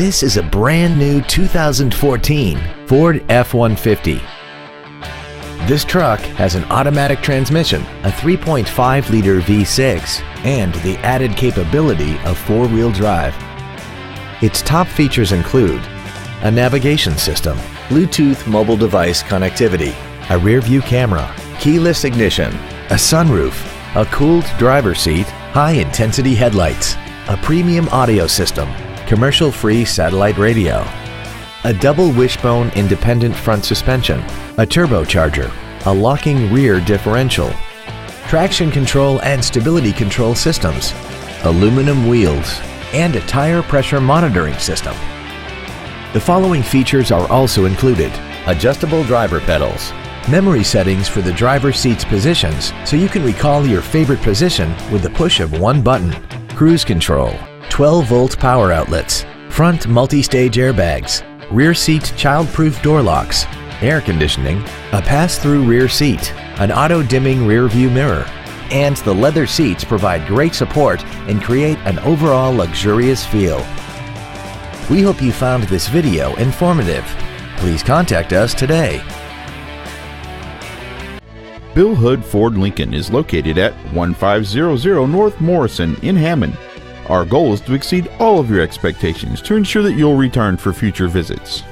This is a brand new 2014 Ford F-150. This truck has an automatic transmission, a 3.5-liter V6, and the added capability of four-wheel drive. Its top features include a navigation system, Bluetooth mobile device connectivity, a rear-view camera, keyless ignition, a sunroof, a cooled driver's seat, high-intensity headlights, a premium audio system, commercial-free satellite radio, a double wishbone independent front suspension, a turbocharger, a locking rear differential, traction control and stability control systems, aluminum wheels, and a tire pressure monitoring system. The following features are also included: adjustable driver pedals, memory settings for the driver's seat's positions so you can recall your favorite position with the push of one button, cruise control, 12-volt power outlets, front multi-stage airbags, rear seat child-proof door locks, air conditioning, a pass-through rear seat, an auto-dimming rear-view mirror, and the leather seats provide great support and create an overall luxurious feel. We hope you found this video informative. Please contact us today. Bill Hood Ford Lincoln is located at 1500 North Morrison in Hammond. Our goal is to exceed all of your expectations to ensure that you'll return for future visits.